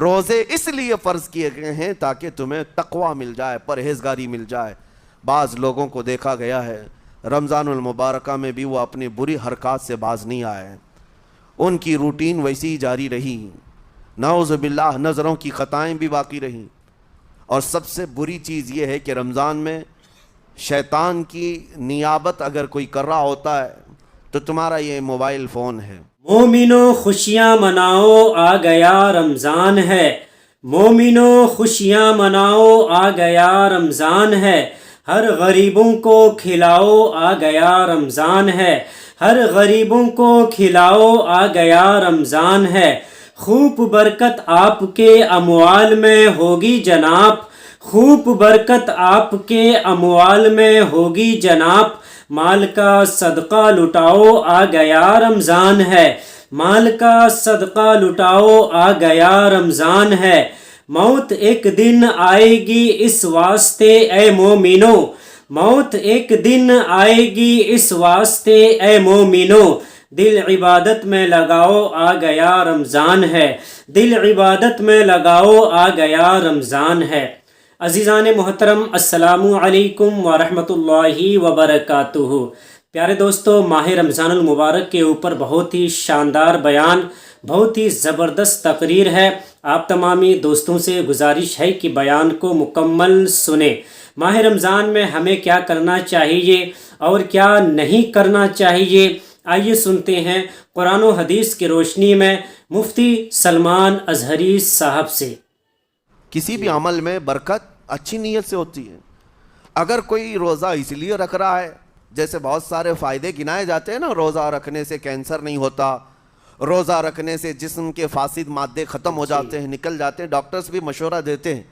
روزے اس لیے فرض کیے گئے ہیں تاکہ تمہیں تقوی مل جائے، پرہیزگاری مل جائے۔ بعض لوگوں کو دیکھا گیا ہے رمضان المبارکہ میں بھی وہ اپنی بری حرکات سے باز نہیں آئے، ان کی روٹین ویسی ہی جاری رہی، نعوذ باللہ نظروں کی خطائیں بھی باقی رہیں۔ اور سب سے بری چیز یہ ہے کہ رمضان میں شیطان کی نیابت اگر کوئی کر رہا ہوتا ہے تو تمہارا یہ موبائل فون ہے۔ مومنو خوشیاں مناؤ آ گیا رمضان ہے، مومنو خوشیاں مناؤ آ گیا رمضان ہے، ہر غریبوں کو کھلاؤ آ گیا رمضان ہے، ہر غریبوں کو کھلاؤ آ گیا رمضان ہے، خوب برکت آپ کے اموال میں ہوگی جناب، خوب برکت آپ کے اموال میں ہوگی جناب، مال کا صدقہ لٹاؤ آ گیا رمضان ہے، مال کا صدقہ لٹاؤ آ گیا رمضان ہے، موت ایک دن آئے گی اس واسطے اے مومنو، موت ایک دن آئے گی اس واسطے اے مومنو، دل عبادت میں لگاؤ آ گیا رمضان ہے، دل عبادت میں لگاؤ آ گیا رمضان ہے۔ عزیزان محترم، السلام علیکم ورحمۃ اللہ وبرکاتہ۔ پیارے دوستو، ماہ رمضان المبارک کے اوپر بہت ہی شاندار بیان، بہت ہی زبردست تقریر ہے۔ آپ تمامی دوستوں سے گزارش ہے کہ بیان کو مکمل سنیں۔ ماہ رمضان میں ہمیں کیا کرنا چاہیے اور کیا نہیں کرنا چاہیے، آئیے سنتے ہیں قرآن و حدیث کی روشنی میں مفتی سلمان اظہری صاحب سے۔ کسی بھی عمل میں برکت اچھی نیت سے ہوتی ہے۔ اگر کوئی روزہ اس لیے رکھ رہا ہے، جیسے بہت سارے فائدے گنائے جاتے ہیں نا، روزہ رکھنے سے کینسر نہیں ہوتا، روزہ رکھنے سے جسم کے فاسد مادے ختم ہو جاتے ہیں، نکل جاتے ہیں، ڈاکٹرز بھی مشورہ دیتے ہیں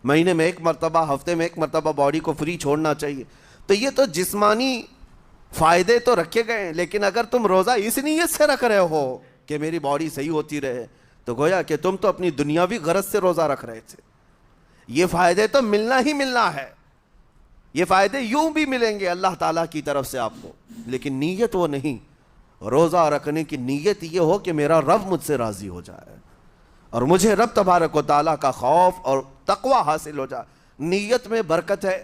مہینے میں ایک مرتبہ، ہفتے میں ایک مرتبہ باڈی کو فری چھوڑنا چاہیے۔ تو یہ تو جسمانی فائدے تو رکھے گئے ہیں، لیکن اگر تم روزہ اس نیت سے رکھ رہے ہو کہ میری باڈی صحیح ہوتی رہے، تو گویا کہ تم تو اپنی دنیاوی غرض سے روزہ رکھ رہے تھے۔ یہ فائدے تو ملنا ہی ملنا ہے، یہ فائدے یوں بھی ملیں گے اللہ تعالیٰ کی طرف سے آپ کو، لیکن نیت وہ نہیں۔ روزہ رکھنے کی نیت یہ ہو کہ میرا رب مجھ سے راضی ہو جائے اور مجھے رب تبارک و تعالیٰ کا خوف اور تقوی حاصل ہو جائے۔ نیت میں برکت ہے،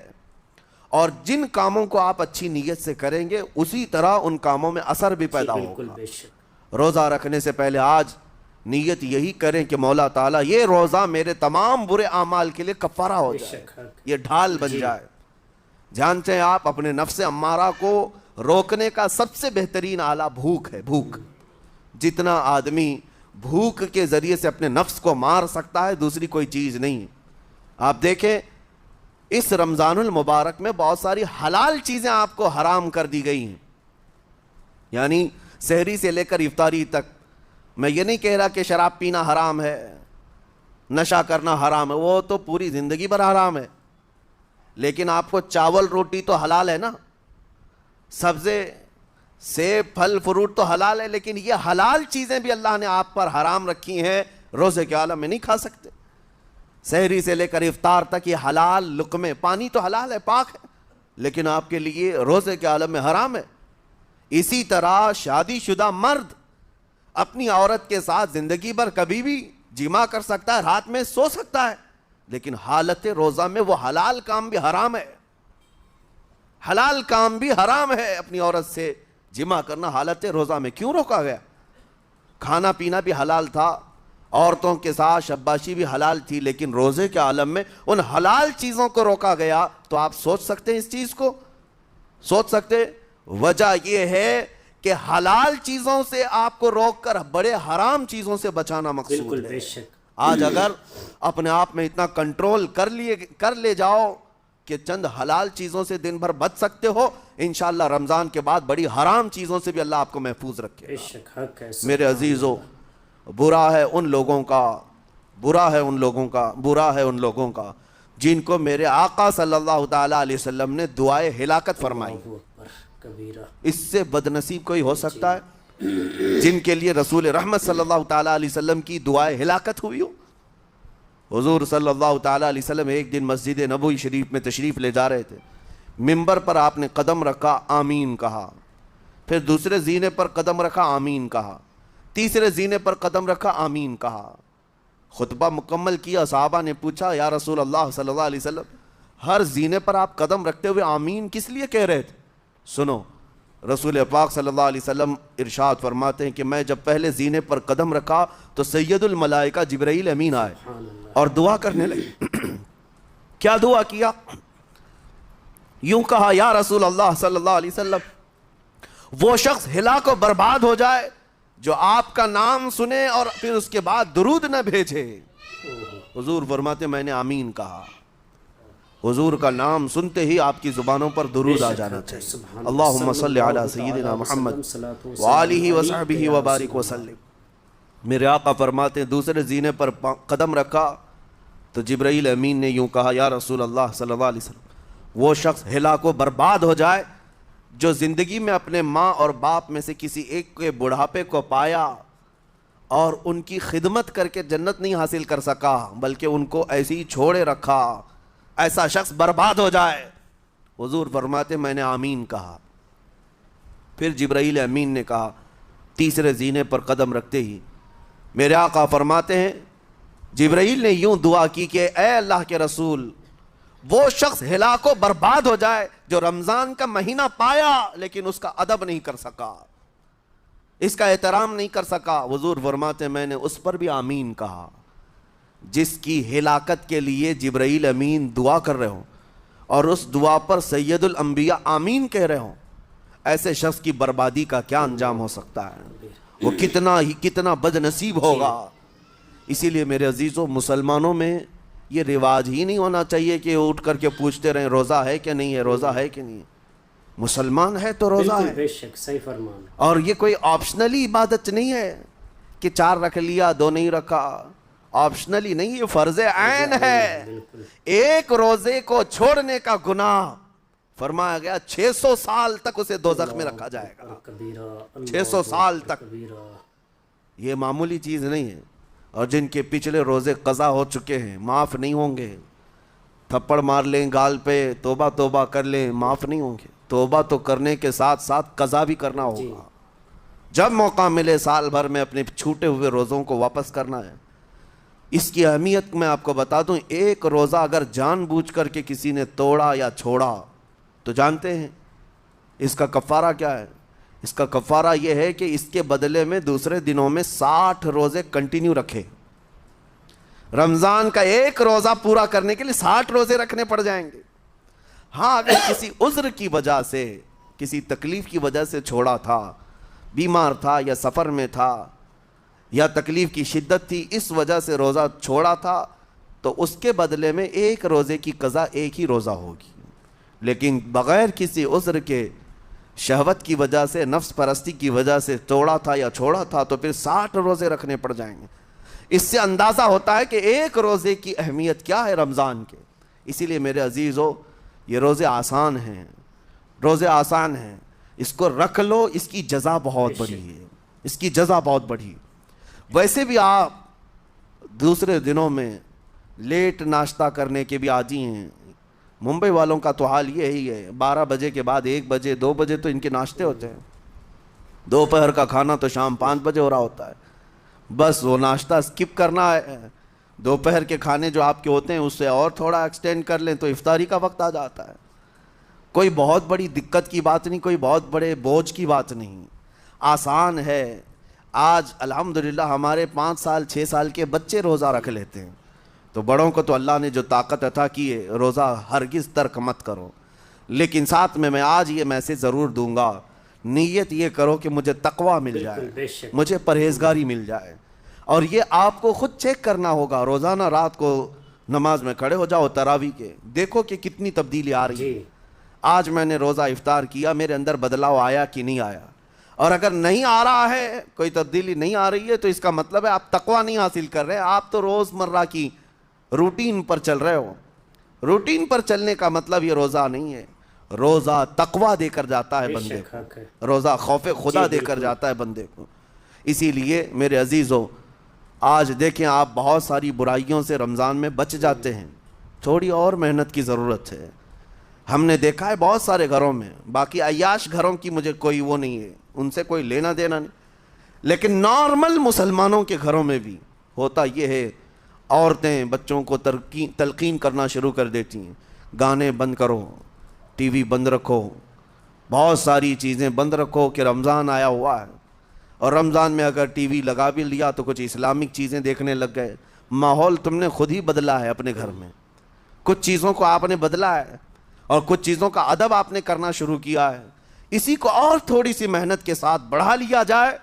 اور جن کاموں کو آپ اچھی نیت سے کریں گے اسی طرح ان کاموں میں اثر بھی پیدا ہوگا۔ روزہ رکھنے سے پہلے آج نیت یہی کریں کہ مولا تعالیٰ یہ روزہ میرے تمام برے اعمال کے لیے کفارہ ہو جائے، یہ ڈھال بن جائے۔ جانتے ہیں آپ، اپنے نفس امارہ کو روکنے کا سب سے بہترین آلہ بھوک ہے۔ بھوک، جتنا آدمی بھوک کے ذریعے سے اپنے نفس کو مار سکتا ہے دوسری کوئی چیز نہیں۔ آپ دیکھیں اس رمضان المبارک میں بہت ساری حلال چیزیں آپ کو حرام کر دی گئی ہیں، یعنی سحری سے لے کر افطاری تک۔ میں یہ نہیں کہہ رہا کہ شراب پینا حرام ہے، نشہ کرنا حرام ہے، وہ تو پوری زندگی بھر حرام ہے، لیکن آپ کو چاول روٹی تو حلال ہے نا، سبزے سیب پھل فروٹ تو حلال ہے، لیکن یہ حلال چیزیں بھی اللہ نے آپ پر حرام رکھی ہیں، روزے کے عالم میں نہیں کھا سکتے۔ سحری سے لے کر افطار تک یہ حلال لقمے، پانی تو حلال ہے، پاک ہے، لیکن آپ کے لیے روزے کے عالم میں حرام ہے۔ اسی طرح شادی شدہ مرد اپنی عورت کے ساتھ زندگی بھر کبھی بھی جمع کر سکتا ہے، رات میں سو سکتا ہے، لیکن حالت روزہ میں وہ حلال کام بھی حرام ہے، حلال کام بھی حرام ہے۔ اپنی عورت سے جمع کرنا حالت روزہ میں کیوں روکا گیا؟ کھانا پینا بھی حلال تھا، عورتوں کے ساتھ شباشی بھی حلال تھی، لیکن روزے کے عالم میں ان حلال چیزوں کو روکا گیا۔ تو آپ سوچ سکتے ہیں اس چیز کو، سوچ سکتے؟ وجہ یہ ہے کہ حلال چیزوں سے آپ کو روک کر بڑے حرام چیزوں سے بچانا مقصود ہے۔ آج اگر اپنے آپ میں اتنا کنٹرول کر لے جاؤ کہ چند حلال چیزوں سے دن بھر بچ سکتے ہو، انشاءاللہ رمضان کے بعد بڑی حرام چیزوں سے بھی اللہ آپ کو محفوظ رکھے گا۔ میرے عزیزو، برا ہے ان لوگوں کا، برا ہے ان لوگوں کا، برا ہے ان لوگوں کا جن کو میرے آقا صلی اللہ تعالیٰ علیہ وسلم نے دعائے ہلاکت فرمائی۔ اس سے بدنصیب کوئی ہو سکتا ہے جن کے لیے رسول رحمت صلی اللہ تعالیٰ علیہ وسلم کی دعائے ہلاکت ہوئی ہو؟ حضور صلی اللہ تعالیٰ علیہ وسلم ایک دن مسجد نبوی شریف میں تشریف لے جا رہے تھے، منبر پر آپ نے قدم رکھا، آمین کہا، پھر دوسرے زینے پر قدم رکھا، آمین کہا، تیسرے زینے پر قدم رکھا، آمین کہا۔ خطبہ مکمل کیا، صحابہ نے پوچھا یا رسول اللہ صلی اللہ علیہ وسلم ہر زینے پر آپ قدم رکھتے ہوئے آمین کس لیے کہہ رہے تھے؟ سنو، رسول پاک صلی اللہ علیہ وسلم ارشاد فرماتے ہیں کہ میں جب پہلے زینے پر قدم رکھا تو سید الملائکہ جبرائیل امین آئے اور دعا کرنے لگے۔ کیا دعا کیا؟ یوں کہا یا رسول اللہ صلی اللہ علیہ وسلم وہ شخص ہلاک و برباد ہو جائے جو آپ کا نام سنے اور پھر اس کے بعد درود نہ بھیجے۔ حضور فرماتے میں نے آمین کہا، حضور کا نام سنتے ہی آپ کی زبانوں پر درود آ جانا چاہیے۔ اللہم صلی علی سیدنا محمد وآلہ وصحبہ وبارک وسلم۔ میرے آقا فرماتے ہیں دوسرے زینے پر قدم رکھا تو جبرائیل امین نے یوں کہا یا رسول اللہ صلی اللہ علیہ وسلم وہ شخص ہلاک و برباد ہو جائے جو زندگی میں اپنے ماں اور باپ میں سے کسی ایک کے بڑھاپے کو پایا اور ان کی خدمت کر کے جنت نہیں حاصل کر سکا بلکہ ان کو ایسے ہی چھوڑے رکھا، ایسا شخص برباد ہو جائے۔ حضور فرماتے میں نے آمین کہا۔ پھر جبرائیل امین نے کہا تیسرے زینے پر قدم رکھتے ہی میرے آقا فرماتے ہیں جبرائیل نے یوں دعا کی کہ اے اللہ کے رسول وہ شخص ہلاک و برباد ہو جائے جو رمضان کا مہینہ پایا لیکن اس کا ادب نہیں کر سکا، اس کا احترام نہیں کر سکا۔ حضور فرماتے میں نے اس پر بھی آمین کہا۔ جس کی ہلاکت کے لیے جبرائیل امین دعا کر رہے ہوں اور اس دعا پر سید الانبیاء آمین کہہ رہے ہوں، ایسے شخص کی بربادی کا کیا انجام ہو سکتا ہے؟ وہ کتنا بد نصیب ہوگا۔ اسی لیے میرے عزیزوں مسلمانوں میں یہ رواج ہی نہیں ہونا چاہیے کہ اٹھ کر کے پوچھتے رہیں روزہ ہے کہ نہیں ہے، روزہ ہے کہ نہیں ہے۔ مسلمان ہے تو روزہ ہے، بے شک صحیح فرمان۔ اور یہ کوئی آپشنلی عبادت نہیں ہے کہ 4 رکھ لیا 2 نہیں رکھا، آپشنلی نہیں، یہ فرض عین ہے۔ ایک روزے کو چھوڑنے کا گناہ فرمایا گیا 600 سال تک اسے دوزخ میں رکھا جائے گا، 600 سال تک۔ یہ معمولی چیز نہیں ہے۔ اور جن کے پچھلے روزے قضا ہو چکے ہیں معاف نہیں ہوں گے، تھپڑ مار لیں گال پہ توبہ توبہ کر لیں معاف نہیں ہوں گے۔ توبہ تو کرنے کے ساتھ ساتھ قضا بھی کرنا ہوگا، جب موقع ملے سال بھر میں اپنے چھوٹے ہوئے روزوں کو واپس کرنا ہے۔ اس کی اہمیت میں آپ کو بتا دوں، ایک روزہ اگر جان بوجھ کر کے کسی نے توڑا یا چھوڑا تو جانتے ہیں اس کا کفارہ کیا ہے؟ اس کا کفارہ یہ ہے کہ اس کے بدلے میں دوسرے دنوں میں 60 روزے کنٹینیو رکھے۔ رمضان کا ایک روزہ پورا کرنے کے لیے 60 روزے رکھنے پڑ جائیں گے۔ ہاں اگر کسی عذر کی وجہ سے، کسی تکلیف کی وجہ سے چھوڑا تھا، بیمار تھا یا سفر میں تھا یا تکلیف کی شدت تھی، اس وجہ سے روزہ چھوڑا تھا، تو اس کے بدلے میں ایک روزے کی قضا ایک ہی روزہ ہوگی۔ لیکن بغیر کسی عذر کے، شہوت کی وجہ سے، نفس پرستی کی وجہ سے توڑا تھا یا چھوڑا تھا تو پھر 60 روزے رکھنے پڑ جائیں گے۔ اس سے اندازہ ہوتا ہے کہ ایک روزے کی اہمیت کیا ہے رمضان کے۔ اسی لیے میرے عزیزو یہ روزے آسان ہیں، روزے آسان ہیں، اس کو رکھ لو، اس کی جزا بہت بڑی ہے، اس کی جزا بہت بڑی۔ ویسے بھی آپ دوسرے دنوں میں لیٹ ناشتہ کرنے کے بھی عادی ہیں۔ ممبئی والوں کا تو حال یہی ہے، 12 بجے کے بعد 1 بجے 2 بجے تو ان کے ناشتے ہوتے ہیں، دوپہر کا کھانا تو شام 5 بجے ہو رہا ہوتا ہے۔ بس وہ ناشتہ سکپ کرنا ہے، دوپہر کے کھانے جو آپ کے ہوتے ہیں اس سے اور تھوڑا ایکسٹینڈ کر لیں تو افطاری کا وقت آ جاتا ہے۔ کوئی بہت بڑی دقت کی بات نہیں، کوئی بہت بڑے بوجھ کی بات نہیں، آسان ہے۔ آج الحمدللہ ہمارے 5 سال 6 سال کے بچے روزہ رکھ لیتے ہیں، تو بڑوں کو تو اللہ نے جو طاقت عطا کی ہے، روزہ ہرگز ترک مت کرو۔ لیکن ساتھ میں آج یہ میسیج ضرور دوں گا، نیت یہ کرو کہ مجھے تقوی مل جائے، مجھے پرہیزگاری مل جائے۔ اور یہ آپ کو خود چیک کرنا ہوگا، روزانہ رات کو نماز میں کھڑے ہو جاؤ تراویح کے، دیکھو کہ کتنی تبدیلی آ رہی ہے۔ آج میں نے روزہ افطار کیا، میرے اندر بدلاؤ آیا کہ نہیں آیا؟ اور اگر نہیں آ رہا ہے، کوئی تبدیلی نہیں آ رہی ہے، تو اس کا مطلب ہے آپ تقوی نہیں حاصل کر رہے، آپ تو روز مرہ کی روٹین پر چل رہے ہو۔ روٹین پر چلنے کا مطلب یہ روزہ نہیں ہے، روزہ تقوی دے کر جاتا ہے بندے کو، روزہ خوف خدا دے کر جاتا ہے بندے کو۔ اسی لیے میرے عزیزو آج دیکھیں آپ بہت ساری برائیوں سے رمضان میں بچ جاتے ہیں، تھوڑی اور محنت کی ضرورت ہے۔ ہم نے دیکھا ہے بہت سارے گھروں میں، باقی عیاش گھروں کی مجھے کوئی وہ نہیں ہے، ان سے کوئی لینا دینا نہیں، لیکن نارمل مسلمانوں کے گھروں میں بھی ہوتا یہ ہے عورتیں بچوں کو تلقین کرنا شروع کر دیتی ہیں، گانے بند کرو، ٹی وی بند رکھو، بہت ساری چیزیں بند رکھو کہ رمضان آیا ہوا ہے۔ اور رمضان میں اگر ٹی وی لگا بھی لیا تو کچھ اسلامک چیزیں دیکھنے لگ گئے۔ ماحول تم نے خود ہی بدلا ہے اپنے گھر میں، کچھ چیزوں کو آپ نے بدلا ہے اور کچھ چیزوں کا ادب آپ نے کرنا شروع کیا ہے۔ اسی کو اور تھوڑی سی محنت کے ساتھ بڑھا لیا جائے،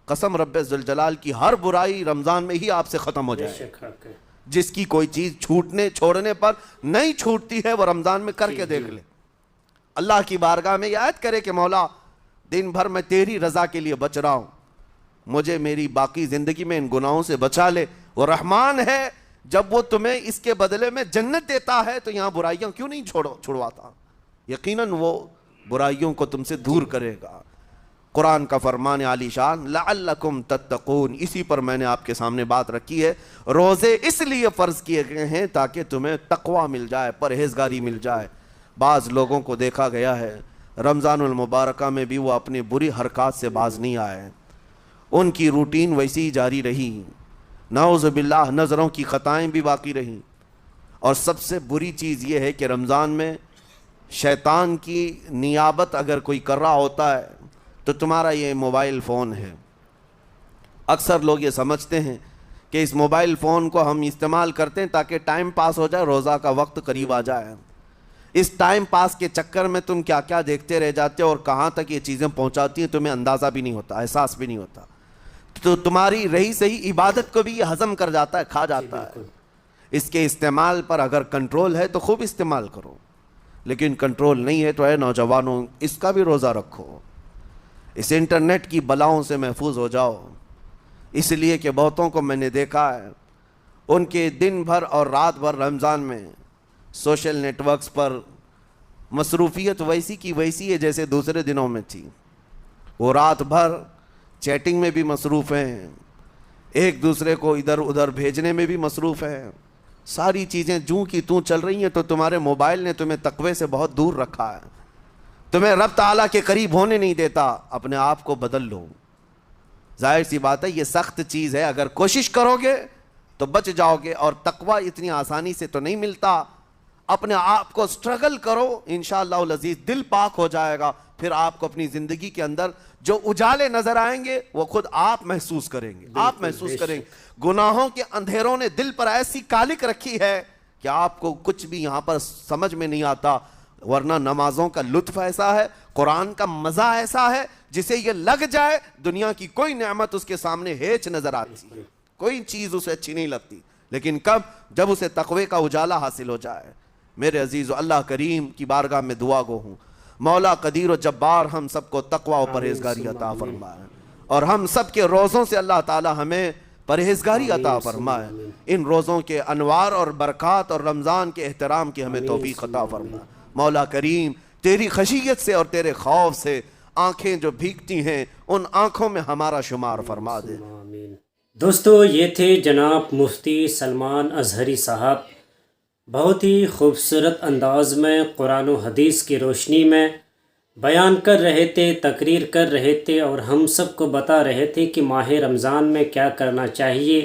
قسم رب ذوالجلال کی ہر برائی رمضان میں ہی آپ سے ختم ہو جائے۔ جس کی کوئی چیز چھوڑنے پر نہیں چھوٹتی ہے وہ رمضان میں کر کے دیکھ لے، اللہ کی بارگاہ میں یاد کرے کہ مولا دن بھر میں تیری رضا کے لیے بچ رہا ہوں، مجھے میری باقی زندگی میں ان گناہوں سے بچا لے۔ وہ رحمان ہے، جب وہ تمہیں اس کے بدلے میں جنت دیتا ہے تو یہاں برائیاں کیوں نہیں چھڑواتا؟ یقیناً وہ برائیوں کو تم سے دور کرے گا۔ قرآن کا فرمان عالی شان لعلکم تتقون، اسی پر میں نے آپ کے سامنے بات رکھی ہے۔ روزے اس لیے فرض کیے گئے ہیں تاکہ تمہیں تقوی مل جائے، پرہیزگاری مل جائے۔ بعض لوگوں کو دیکھا گیا ہے رمضان المبارکہ میں بھی وہ اپنی بری حرکات سے باز نہیں آئے، ان کی روٹین ویسی ہی جاری رہی، نعوذ باللہ نظروں کی خطائیں بھی باقی رہیں۔ اور سب سے بری چیز یہ ہے کہ رمضان میں شیطان کی نیابت اگر کوئی کر رہا ہوتا ہے تو تمہارا یہ موبائل فون ہے۔ اکثر لوگ یہ سمجھتے ہیں کہ اس موبائل فون کو ہم استعمال کرتے ہیں تاکہ ٹائم پاس ہو جائے، روزہ کا وقت قریب آ جائے۔ اس ٹائم پاس کے چکر میں تم کیا کیا دیکھتے رہ جاتے ہو اور کہاں تک یہ چیزیں پہنچاتی ہیں تمہیں اندازہ بھی نہیں ہوتا، احساس بھی نہیں ہوتا، تو تمہاری رہی صحیح عبادت کو بھی یہ ہضم کر جاتا ہے، کھا جاتا ہے۔ اس کے استعمال پر اگر کنٹرول ہے تو خوب استعمال کرو، لیکن کنٹرول نہیں ہے تو اے نوجوانوں اس کا بھی روزہ رکھو، اس انٹرنیٹ کی بلاؤں سے محفوظ ہو جاؤ۔ اس لیے کہ بہتوں کو میں نے دیکھا ہے ان کے دن بھر اور رات بھر رمضان میں سوشل نیٹ ورکس پر مصروفیت ویسی کی ویسی ہے جیسے دوسرے دنوں میں تھی۔ وہ رات بھر چیٹنگ میں بھی مصروف ہیں، ایک دوسرے کو ادھر ادھر بھیجنے میں بھی مصروف ہیں، ساری چیزیں جوں کی توں چل رہی ہیں۔ تو تمہارے موبائل نے تمہیں تقوی سے بہت دور رکھا ہے، تمہیں رب تعالیٰ کے قریب ہونے نہیں دیتا۔ اپنے آپ کو بدل لو۔ ظاہر سی بات ہے یہ سخت چیز ہے، اگر کوشش کرو گے تو بچ جاؤ گے، اور تقوی اتنی آسانی سے تو نہیں ملتا۔ اپنے آپ کو سٹرگل کرو، انشاءاللہ العزیز دل پاک ہو جائے گا، پھر آپ کو اپنی زندگی کے اندر جو اجالے نظر آئیں گے وہ خود آپ محسوس کریں گے، آپ محسوس کریں گے۔ گناہوں کے اندھیروں نے دل پر ایسی کالک رکھی ہے کہ آپ کو کچھ بھی یہاں پر سمجھ میں نہیں آتا، ورنہ نمازوں کا لطف ایسا ہے، قرآن کا مزہ ایسا ہے، جسے یہ لگ جائے دنیا کی کوئی نعمت اس کے سامنے ہیچ نظر آتی ہے، کوئی چیز اسے اچھی نہیں لگتی، لیکن کب؟ جب اسے تقوی کا اجالا حاصل ہو جائے۔ میرے عزیز، اللہ کریم کی بارگاہ میں دعا گو ہوں، مولا قدیر و جبار ہم سب کو تقوی و پرہیزگاری عطا فرمائے، اور ہم سب کے روزوں سے اللہ تعالی ہمیں پرہیزگاری عطا فرمائے، ان روزوں کے انوار اور برکات اور رمضان کے احترام کی ہمیں توفیق عطا فرمائے۔ مولا کریم تیری خشیت سے اور تیرے خوف سے آنکھیں جو بھیگتی ہیں ان آنکھوں میں ہمارا شمار فرما دے۔ دوستو یہ تھے جناب مفتی سلمان اظہری صاحب، بہت ہی خوبصورت انداز میں قرآن و حدیث کی روشنی میں بیان کر رہے تھے، تقریر کر رہے تھے، اور ہم سب کو بتا رہے تھے کہ ماہ رمضان میں کیا کرنا چاہیے،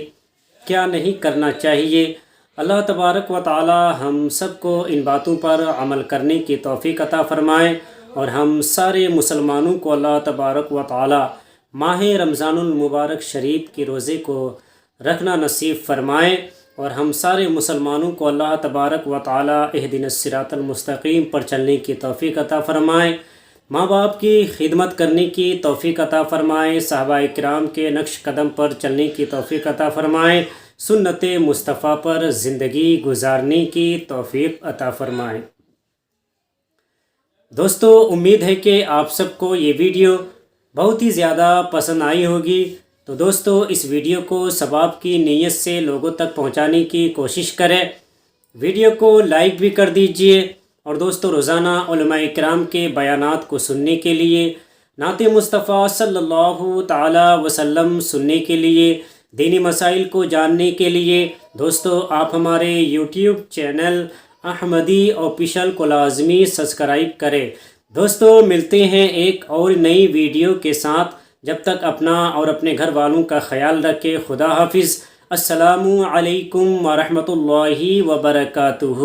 کیا نہیں کرنا چاہیے۔ اللہ تبارک و تعالی ہم سب کو ان باتوں پر عمل کرنے کی توفیق عطا فرمائے، اور ہم سارے مسلمانوں کو اللہ تبارک و تعالی ماہ رمضان المبارک شریف کی روزے کو رکھنا نصیب فرمائے، اور ہم سارے مسلمانوں کو اللہ تبارک و تعالی اہدنا الصراط المستقیم پر چلنے کی توفیق عطا فرمائے، ماں باپ کی خدمت کرنے کی توفیق عطا فرمائے، صحابہ کرام کے نقش قدم پر چلنے کی توفیق عطا فرمائے، سنت مصطفیٰ پر زندگی گزارنے کی توفیق عطا فرمائے۔ دوستو امید ہے کہ آپ سب کو یہ ویڈیو بہت ہی زیادہ پسند آئی ہوگی، تو دوستو اس ویڈیو کو ثواب کی نیت سے لوگوں تک پہنچانے کی کوشش کریں، ویڈیو کو لائک بھی کر دیجئے، اور دوستو روزانہ علماء کرام کے بیانات کو سننے کے لیے، نعت مصطفیٰ صلی اللہ تعالی وسلم سننے کے لیے، دینی مسائل کو جاننے کے لیے دوستو آپ ہمارے یوٹیوب چینل احمدی آفیشل کو لازمی سبسکرائب کریں۔ دوستو ملتے ہیں ایک اور نئی ویڈیو کے ساتھ، جب تک اپنا اور اپنے گھر والوں کا خیال رکھیں۔ خدا حافظ۔ السلام علیکم ورحمۃ اللہ وبرکاتہ.